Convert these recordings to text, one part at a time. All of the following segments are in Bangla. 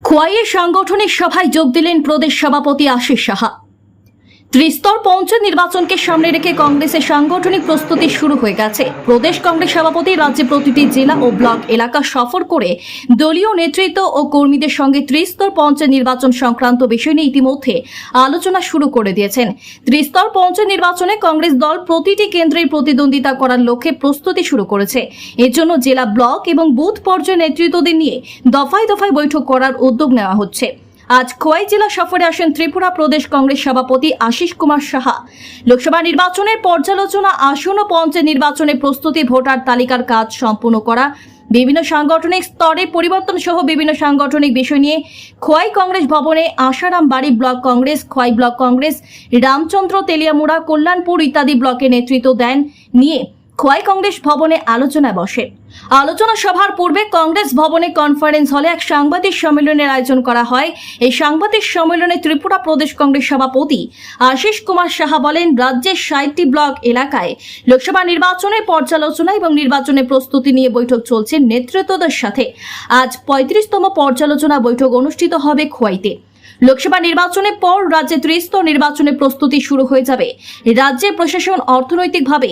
খোয়াইয়ে সাংগঠনিক সভায় যোগ দিলেন প্রদেশ সভাপতি আশিস সাহা। ত্রিস্তর পঞ্চায়েত নির্বাচনকে সামনে রেখে কংগ্রেসের সাংগঠনিক প্রস্তুতি শুরু হয়ে গেছে। প্রদেশ কংগ্রেস সভাপতি রাজ্যে প্রতিটি জেলা ও ব্লক এলাকা সফর করে দলীয় নেতৃত্ব ও কর্মীদের সঙ্গে ত্রিস্তর পঞ্চায়েত নির্বাচন সংক্রান্ত বিষয় নিয়ে ইতিমধ্যে আলোচনা শুরু করে দিয়েছেন। ত্রিস্তর পঞ্চায়েত নির্বাচনে কংগ্রেস দল প্রতিটি কেন্দ্রে প্রতিদ্বন্দ্বিতা করার লক্ষ্যে প্রস্তুতি শুরু করেছে। এর জন্য জেলা, ব্লক এবং বুথ পর্যায়ে নেতৃত্বদের নিয়ে দফায় দফায় বৈঠক করার উদ্যোগ নেওয়া হচ্ছে। আজ খোয়াই জেলা সফরে আসেন ত্রিপুরা প্রদেশ কংগ্রেস সভাপতি আশিস কুমার সাহা। লোকসভা নির্বাচনের পর্যালোচনা, আসন্ন পঞ্চায়েত নির্বাচনে প্রস্তুতি, ভোটার তালিকার কাজ সম্পূর্ণ করা, বিভিন্ন সাংগঠনিক স্তরে পরিবর্তন সহ বিভিন্ন সাংগঠনিক বিষয় নিয়ে খোয়াই কংগ্রেস ভবনে আশারাম বাড়ি ব্লক কংগ্রেস, খোয়াই ব্লক কংগ্রেস, রামচন্দ্র, তেলিয়ামুড়া, কল্যাণপুর ইত্যাদি ব্লকে নেতৃত্ব দেন নিয়ে খোয়াই কংগ্রেস ভবনে আলোচনা বসে। আলোচনা সভার পূর্বে কংগ্রেস ভবনে কনফারেন্স হলে এক সাংবাদিক সম্মেলনের আয়োজন করা হয়। এই সাংবাদিক সম্মেলনে ত্রিপুরা প্রদেশ কংগ্রেস সভাপতি আশিস কুমার সাহা বলেন, রাজ্যের ৬০টি ব্লক এলাকায় লোকসভা নির্বাচনের পর্যালোচনা এবং নির্বাচনের প্রস্তুতি নিয়ে বৈঠক চলছে নেতৃত্বদের সাথে। আজ ৩৫তম পর্যালোচনা বৈঠক অনুষ্ঠিত হবে খোয়াইতে। লোকসভা নির্বাচনের পর রাজ্যে ত্রিস্তর নির্বাচনের প্রস্তুতি শুরু হয়ে যাবে। রাজ্যের প্রশাসন অর্থনৈতিকভাবে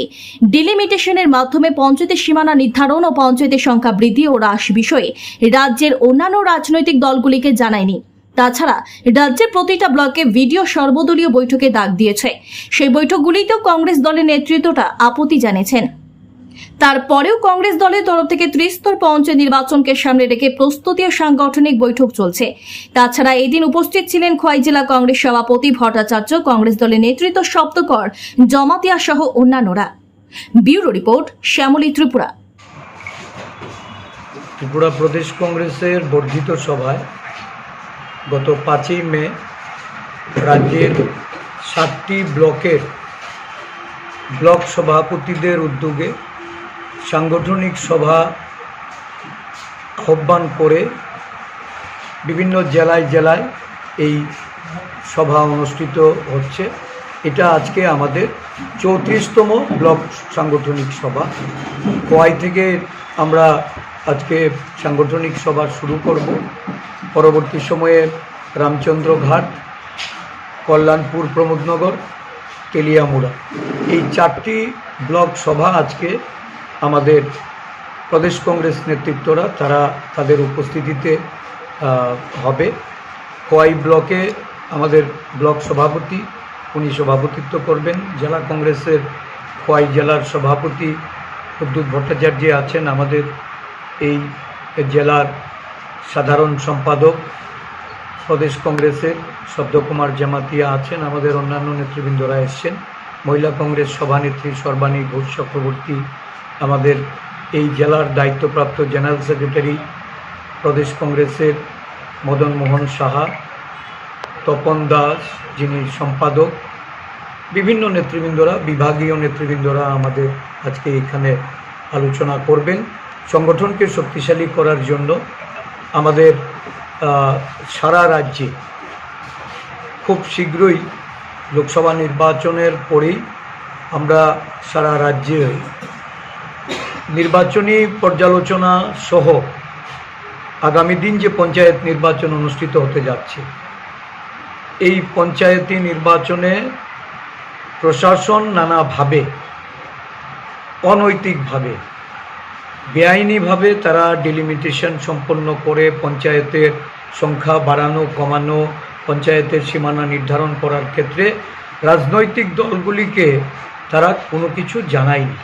ডিলিমিটেশনের মাধ্যমে পঞ্চায়েতের সীমানা নির্ধারণ ও পঞ্চায়েতের সংখ্যা বৃদ্ধি ও হ্রাস বিষয়ে রাজ্যের অন্যান্য রাজনৈতিক দলগুলিকে জানায়নি। তাছাড়া রাজ্যের প্রতিটা ব্লকে ভিডিও সর্বদলীয় বৈঠকে ডাক দিয়েছে। সেই বৈঠকগুলিতেও কংগ্রেস দলের নেতৃত্বটা আপত্তি জানিয়েছেন। তারপরেও কংগ্রেস দলের তরফ থেকে ত্রিস্তর পঞ্চায়েত নির্বাচনকে সামনে রেখে প্রস্তুতি ও সাংগঠনিক বৈঠক চলছে। তাছাড়া এদিন উপস্থিত ছিলেন খোয়াই জেলা কংগ্রেস সভাপতি ভট্টাচার্য, কংগ্রেস দলের নেতৃত্ব সপ্তকর, জমাতিয়া সহ অন্যান্যরা। Bureau report, Shyamali, Tripura. ত্রিপুরা প্রদেশ কংগ্রেসের বর্ধিত সভায় গত ৫ই মে রাজ্যের ৭টি ব্লকের ব্লক সভাপতিদের উদ্যোগে সাংগঠনিক সভা আহ্বান করে বিভিন্ন জেলায় জেলায় এই সভা অনুষ্ঠিত হচ্ছে। এটা আজকে আমাদের ৩৪তম ব্লক সাংগঠনিক সভা। খোয়াই থেকে আমরা আজকে সাংগঠনিক সভা শুরু করব। পরবর্তী সময়ে রামচন্দ্রঘাট, কল্যাণপুর, প্রমোদনগর, তেলিয়ামুড়া, এই ৪টি ব্লক সভা আজকে আমাদের প্রদেশ কংগ্রেস নেতৃত্বরা তারা তাদের উপস্থিতিতে হবে। খোয়াই ব্লকে আমাদের ব্লক সভাপতি উনি সভাপতিত্ব করবেন। জেলা কংগ্রেসের খোয়াই জেলার সভাপতি প্রদ্যুৎ ভট্টাচার্য আছেন। আমাদের এই জেলার সাধারণ সম্পাদক প্রদেশ কংগ্রেসের শব্দকুমার জামাতিয়া আছেন। আমাদের অন্যান্য নেতৃবৃন্দরা এসছেন। মহিলা কংগ্রেস সভানেত্রী সর্বাণী ঘোষ চক্রবর্তী, আমাদের এই জেলার দায়িত্বপ্রাপ্ত জেনারেল সেক্রেটারি প্রদেশ কংগ্রেসের মদন মোহন সাহা, তপন দাস যিনি সম্পাদক, বিভিন্ন নেতৃবৃন্দরা, বিভাগীয় নেতৃবৃন্দরা আমাদের আজকে এখানে আলোচনা করবেন। সংগঠনকে শক্তিশালী করার জন্য আমাদের সারা রাজ্যে খুব শীঘ্রই লোকসভা নির্বাচনের পরেই আমরা সারা রাজ্যে নির্বাচনী পর্যালোচনা সহ আগামী দিন যে পঞ্চায়েত নির্বাচন অনুষ্ঠিত হতে যাচ্ছে, এই পঞ্চায়েতি নির্বাচনে প্রশাসন নানাভাবে অনৈতিকভাবে বেআইনিভাবে তারা ডিলিমিটেশন সম্পন্ন করে পঞ্চায়েতের সংখ্যা বাড়ানো কমানো, পঞ্চায়েতের সীমানা নির্ধারণ করার ক্ষেত্রে রাজনৈতিক দলগুলিকে তারা কোনো কিছু জানায়নি।